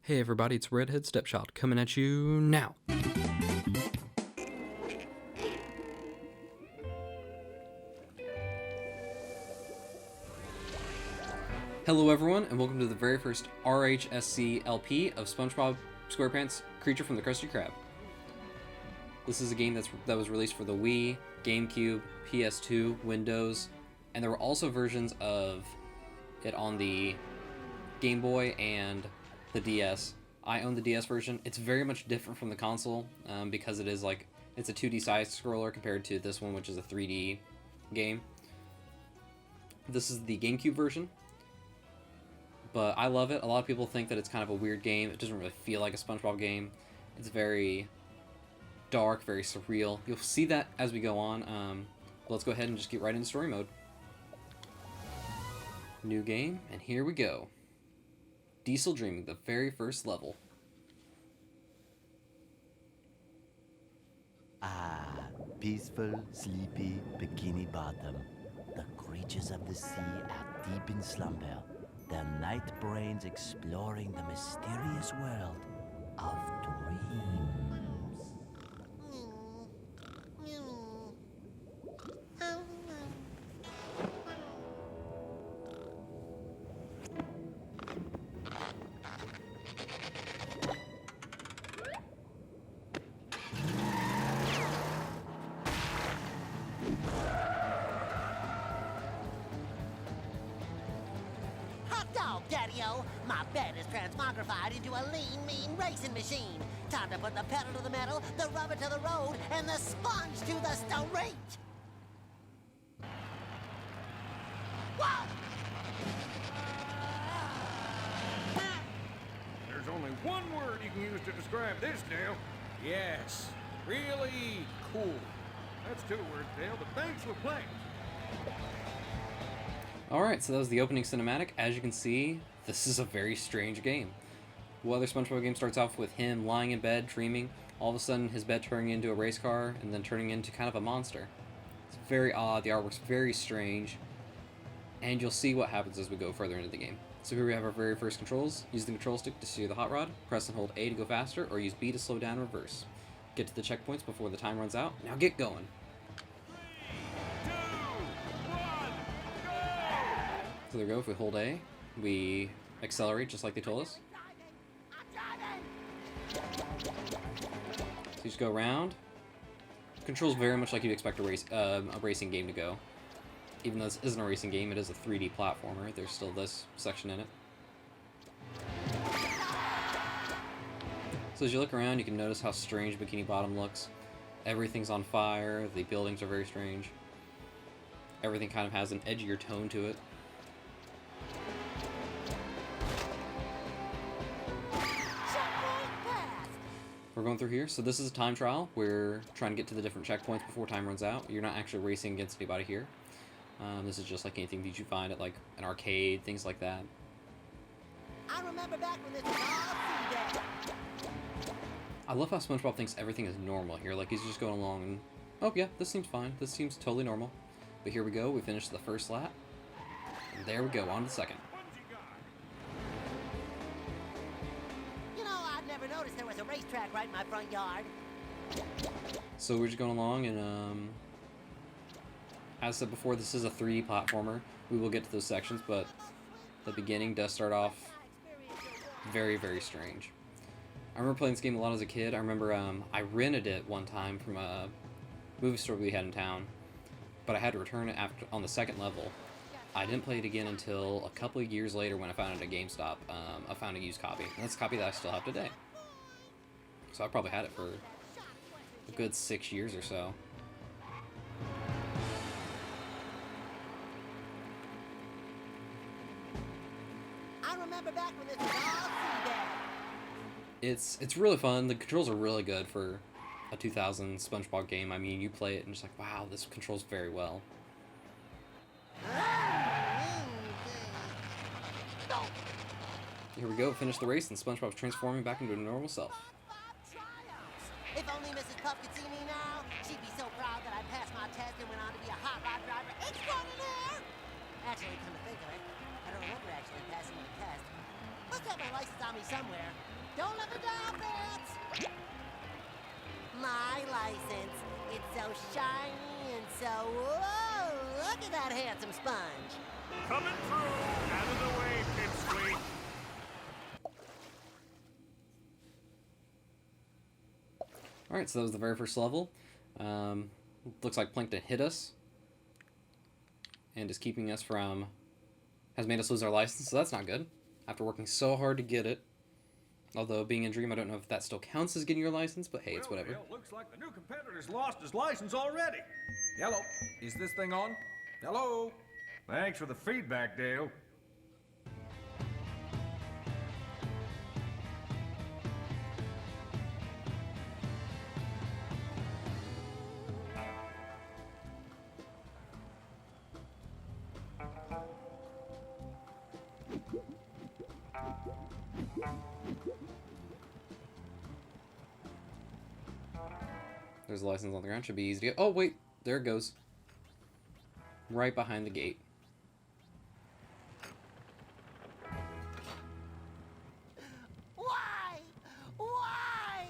Hey everybody, it's Redhead Stepshot coming at you now. Hello everyone, and welcome to the very first RHSC LP of SpongeBob SquarePants Creature from the Krusty Krab. This is a game that was released for the Wii, GameCube, PS2, Windows, and there were also versions of it on the Game Boy and the DS. I own the DS version. It's very much different from the console because it's a 2D side scroller compared to this one, which is a 3D game. This is the GameCube version, but I love it. A lot of people think that it's kind of a weird game. It doesn't really feel like a SpongeBob game. It's very dark, very surreal. You'll see that as we go on. Let's go ahead and just get right into story mode. New game, and here we go. Diesel Dreaming, the very first level. Ah, peaceful, sleepy Bikini Bottom. The creatures of the sea are deep in slumber, their night brains exploring the mysterious world of dreams. Daddy-o, my bed is transmogrified into a lean, mean racing machine. Time to put the pedal to the metal, the rubber to the road, and the sponge to the street. Whoa! There's only one word you can use to describe this, Dale. Yes. Really cool. That's 2 words, Dale, but thanks for playing. Alright, so that was the opening cinematic. As you can see, this is a very strange game. What other SpongeBob game starts off with him lying in bed, dreaming, all of a sudden his bed turning into a race car, and then turning into kind of a monster. It's very odd, the artwork's very strange, and you'll see what happens as we go further into the game. So here we have our very first controls. Use the control stick to steer the hot rod, press and hold A to go faster, or use B to slow down and reverse. Get to the checkpoints before the time runs out. Now get going! So there we go, if we hold A, we accelerate just like they told us. So you just go around. Controls very much like you'd expect a racing game to go. Even though this isn't a racing game, it is a 3D platformer. There's still this section in it. So as you look around, you can notice how strange Bikini Bottom looks. Everything's on fire, the buildings are very strange. Everything kind of has an edgier tone to it. We're going through here, so this is a time trial. We're trying to get to the different checkpoints before time runs out. You're not actually racing against anybody here. This is just like anything that you find at like an arcade, things like that. I remember back when this was all I love how SpongeBob thinks everything is normal here. Like he's just going along and, oh yeah, this seems fine. This seems totally normal. But here we go, we finished the first lap. And there we go, on to the second. Noticed there was a racetrack right in my front yard. So we're just going along, and as I said before, this is a 3D platformer. We will get to those sections, but the beginning does start off very, very strange. I remember playing this game a lot as a kid. I remember I rented it one time from a movie store we had in town, but I had to return it after on the second level. I didn't play it again until a couple of years later when I found it at GameStop. I found a used copy, and that's a copy that I still have today. So I probably had it for a good 6 years or so. I remember back when this was all It's really fun. The controls are really good for a 2000 SpongeBob game. I mean, you play it and just like, wow, this controls very well. Here we go, finish the race, and SpongeBob's transforming back into a normal self. If only Mrs. Puff could see me now, she'd be so proud that I passed my test and went on to be a hot rod driver extraordinaire. Actually, come to think of it, I don't remember actually passing the test. Must have my license on me somewhere. Don't let me down, Bits! My license. It's so shiny and so... Whoa! Look at that handsome sponge. Coming through. Out of the way, Pipsqueak. Alright, so that was the very first level. Looks like Plankton hit us. And is keeping us from... has made us lose our license, so that's not good. After working so hard to get it. Although, being in Dream, I don't know if that still counts as getting your license, but hey, it's whatever. Well, looks like the new competitor's lost his license already. Hello, is this thing on? Hello? Thanks for the feedback, Dale. There's a license on the ground. Should be easy to get. Oh, wait. There it goes. Right behind the gate. Why? Why?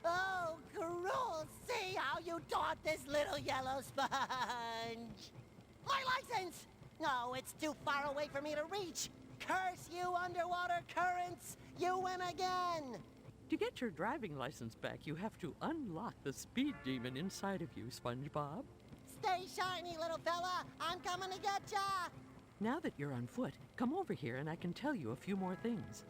Oh, cruel. See how you taught this little yellow sponge. My license! No, it's too far away for me to reach. Curse you, underwater currents. You win again. To get your driving license back, you have to unlock the speed demon inside of you, SpongeBob. Stay shiny, little fella. I'm coming to get ya. Now that you're on foot, come over here and I can tell you a few more things.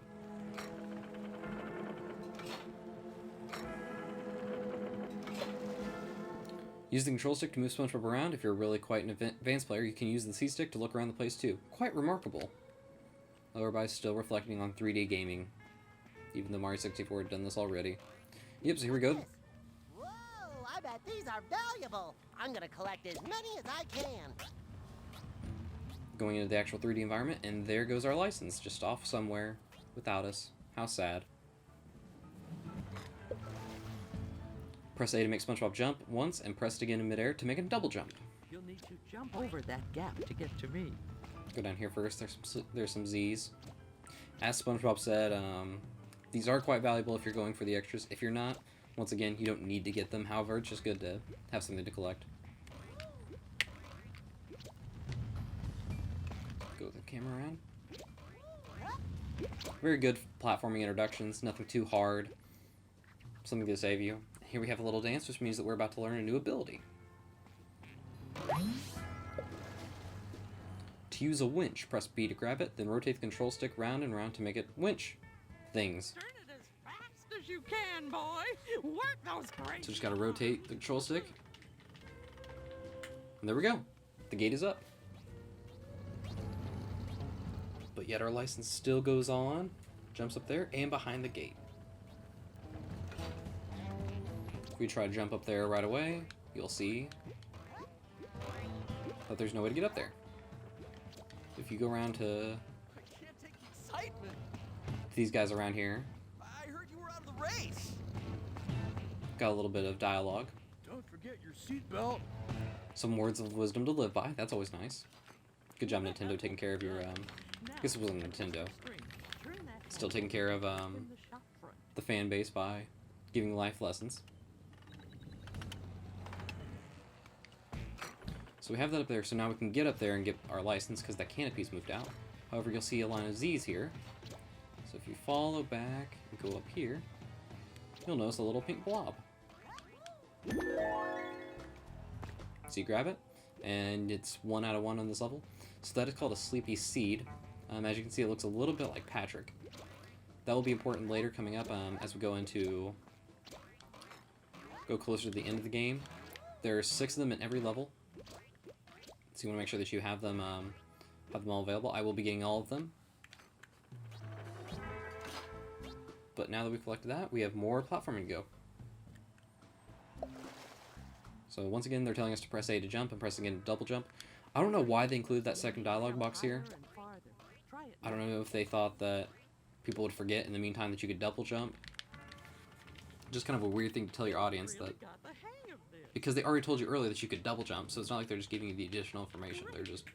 Use the control stick to move SpongeBob around. If you're really quite an advanced player, you can use the C stick to look around the place too. Quite remarkable. Lower by still reflecting on 3D gaming. Even though Mario 64 had done this already. Yep, so here we go. Whoa, I bet these are valuable. I'm gonna collect as many as I can. Going into the actual 3D environment, and there goes our license, just off somewhere without us. How sad. Press A to make SpongeBob jump once, and press it again in midair to make a double jump. You'll need to jump over that gap to get to me. Go down here first. There's some Z's. As SpongeBob said, these are quite valuable if you're going for the extras. If you're not, once again, you don't need to get them. However, it's just good to have something to collect. Go with the camera around. Very good platforming introductions. Nothing too hard. Something to save you. Here we have a little dance, which means that we're about to learn a new ability. To use a winch, press B to grab it, then rotate the control stick round and round to make it winch things. Turn it as fast as you can, boy. Work those great. So just gotta rotate the control stick. And there we go. The gate is up. But yet our license still goes on, jumps up there, and behind the gate. If we try to jump up there right away, you'll see that there's no way to get up there. If you go around to I can't take the excitement. these guys around here, I heard you were out of the race. got a little bit of dialogue. Don't forget your seatbelt. Some words of wisdom to live by. That's always nice. Good job, Nintendo, taking care of your, I guess it wasn't Nintendo. Still taking care of, the fan base by giving life lessons. So we have that up there, so now we can get up there and get our license because that canopy's moved out. However, you'll see a line of Z's here. So if you follow back and go up here, you'll notice a little pink blob. So you grab it, and it's 1 out of 1 on this level. So that is called a sleepy seed. As you can see, it looks a little bit like Patrick. That will be important later coming up as we go closer to the end of the game. There are 6 of them in every level. So you want to make sure that you have them all available. I will be getting all of them. But now that we've collected that, we have more platforming to go. So once again, they're telling us to press A to jump and press again to double jump. I don't know why they included that second dialogue box here. I don't know if they thought that people would forget in the meantime that you could double jump. Just kind of a weird thing to tell your audience that... Because they already told you earlier that you could double jump, so it's not like they're just giving you the additional information. They're just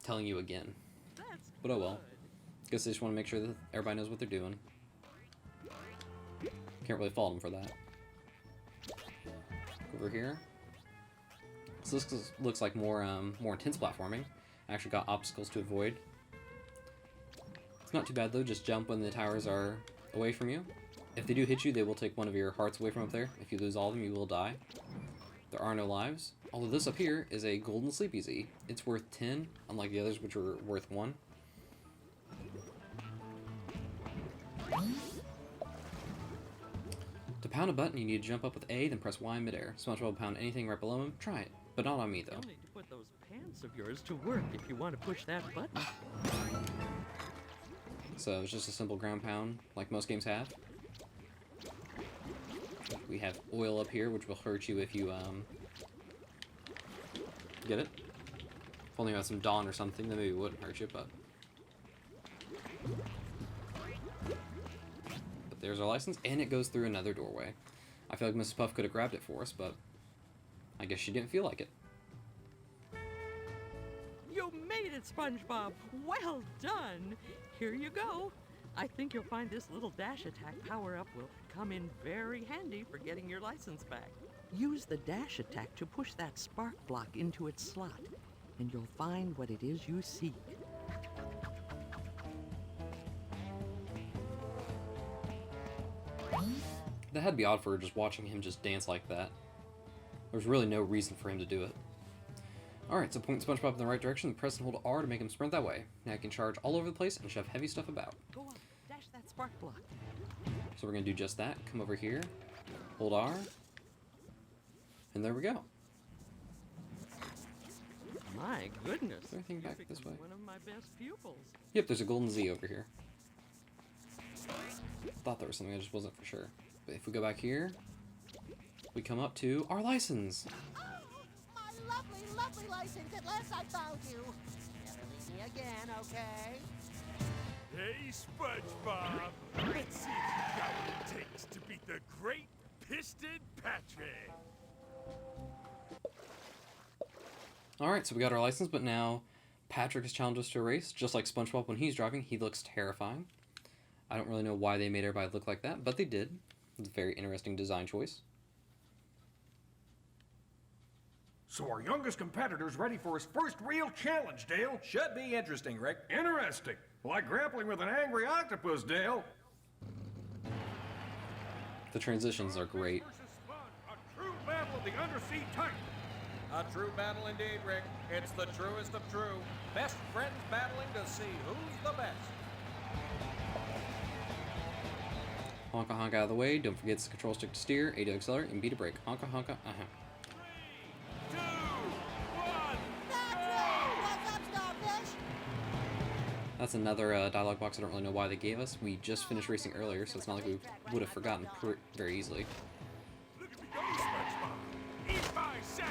telling you again. But oh well. Guess they just want to make sure that everybody knows what they're doing. Can't really fault him for that. Over here. So this looks like more intense platforming. I actually got obstacles to avoid. It's not too bad though, just jump when the towers are away from you. If they do hit you, they will take one of your hearts away from up there. If you lose all of them, you will die. There are no lives. Although this up here is a golden sleepy Z. It's worth 10, unlike the others which were worth 1. To pound a button, you need to jump up with A, then press Y in midair. SpongeBob will pound anything right below him. Try it, but not on me though. You'll need to put those pants of yours to work if you want to push that button. So it's just a simple ground pound, like most games have. We have oil up here, which will hurt you if you, get it? If only you had some Dawn or something, then maybe it wouldn't hurt you, but there's our license, and it goes through another doorway. I feel like Mrs. Puff could have grabbed it for us, but I guess she didn't feel like it. You made it, SpongeBob! Well done! Here you go. I think you'll find this little dash attack power-up will come in very handy for getting your license back. Use the dash attack to push that spark block into its slot, and you'll find what it is you seek. That had to be odd for her, just watching him just dance like that. There's really no reason for him to do it. Alright, so point SpongeBob in the right direction, and press and hold R to make him sprint that way. Now you can charge all over the place and shove heavy stuff about. Go on, dash that spark block. So we're going to do just that. Come over here, hold R, and there we go. My goodness. Is there anything back You've this become way? one of my best pupils. Yep, there's a golden Z over here. Thought there was something, I just wasn't for sure. But if we go back here, we come up to our license. Oh, my lovely, lovely license. At last I found you. Never leave me again, okay? Hey, SpongeBob! Let's see if you got what it takes to beat the great Piston Patrick! Alright, so we got our license, but now Patrick has challenged us to a race. Just like SpongeBob when he's driving, he looks terrifying. I don't really know why they made everybody look like that, but they did. It's a very interesting design choice. So our youngest competitor's ready for his first real challenge, Dale. Should be interesting, Rick. Interesting. Like grappling with an angry octopus, Dale. The transitions are great. Versus Spud, a true battle of the undersea titan. A true battle indeed, Rick. It's the truest of true. Best friends battling to see who's the best. Honka honka out of the way. Don't forget the control stick to steer, A to accelerate, and B to brake. Honka honka, uh-huh. 3, 2, 1, Patrick! What's up, Starfish? That's another dialogue box I don't really know why they gave us. We just finished racing earlier, so it's not like we would have forgotten very easily. look at me go, SpongeBob! Eat my sand!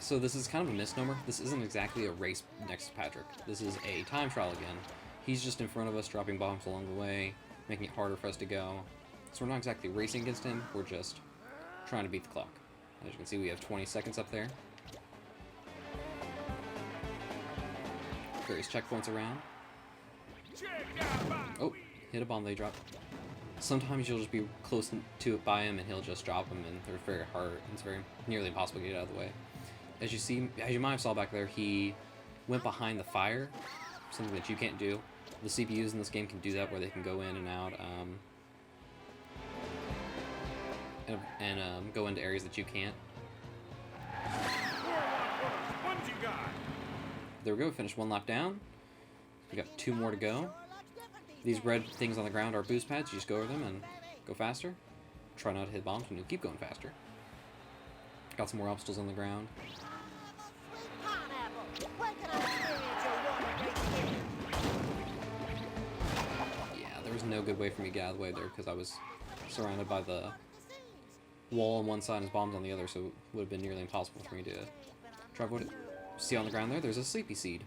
So this is kind of a misnomer. This isn't exactly a race next to Patrick. This is a time trial again. He's just in front of us, dropping bombs along the way, making it harder for us to go. So we're not exactly racing against him, we're just trying to beat the clock. As you can see, we have 20 seconds up there. Various checkpoints around. Check out my Oh, hit a bomb they drop. Sometimes you'll just be close to it by him and he'll just drop them, and they're very hard. It's very nearly impossible to get out of the way. As you might have saw back there, he went behind the fire, something that you can't do. The CPUs in this game can do that, where they can go in and out, and go into areas that you can't. Spongy guy! There we go, finished one lap down. We got 2 more to go. Sure looks different These red things on the ground are boost pads. You just go over them and go faster. Try not to hit bombs when you keep going faster. Got some more obstacles on the ground. Sweet pineapple. When can I experience your water race? Yeah, there was no good way for me to get out of the way there because I was surrounded by the wall on one side and bombs on the other, so it would have been nearly impossible for me to try to avoid it. See on the ground there's a sleepy seed.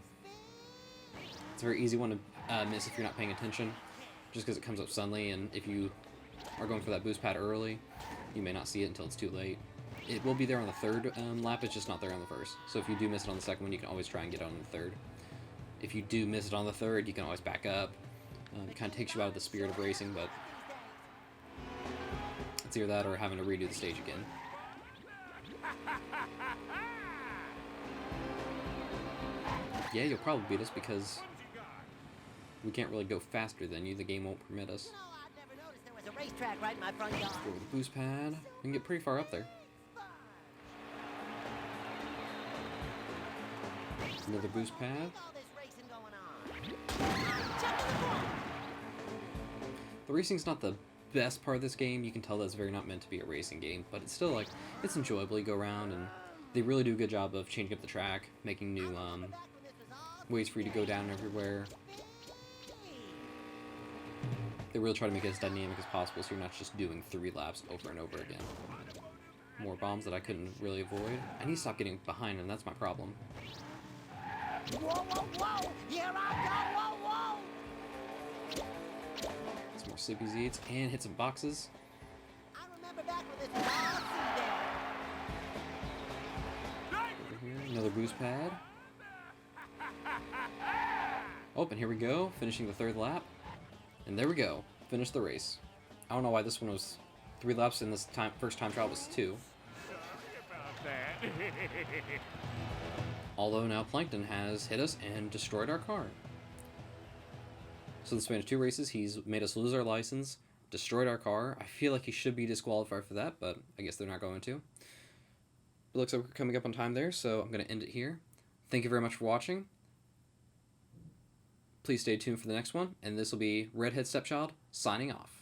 It's a very easy one to miss if you're not paying attention, just because it comes up suddenly, and if you are going for that boost pad early, you may not see it until it's too late. It will be there on the third lap, it's just not there on the first. So if you do miss it on the second one, you can always try and get it on the third. If you do miss it on the third, you can always back up It kind of takes you out of the spirit of racing, but it's either that or having to redo the stage again. Yeah, you'll probably beat us because we can't really go faster than you. The game won't permit us. You know, I'd never noticed there was a racetrack right in my front yard. Go with the boost pad. We can get pretty far up there. Another boost pad. All this racing going on. Jump to the front. The racing's not the best part of this game. You can tell that's very not meant to be a racing game, but it's still like, it's enjoyable. You go around and they really do a good job of changing up the track, making new ways for you to go down everywhere. They really try to make it as dynamic as possible so you're not just doing 3 laps over and over again. More bombs that I couldn't really avoid. I need to stop getting behind them, that's my problem. Whoa, whoa, whoa! Here I go! Whoa, whoa! Some more Sleepy Zeets and hit some boxes. I remember back when this was all sea there. Over here, another boost pad. Oh, and here we go, finishing the 3rd lap. And there we go, finish the race. I don't know why this one was 3 laps and this first time trial was 2. Although now Plankton has hit us and destroyed our car. So in the span of 2 races, he's made us lose our license, destroyed our car. I feel like he should be disqualified for that, but I guess they're not going to. It looks like we're coming up on time there, so I'm going to end it here. Thank you very much for watching. Please stay tuned for the next one, and this will be Redhead Stepchild signing off.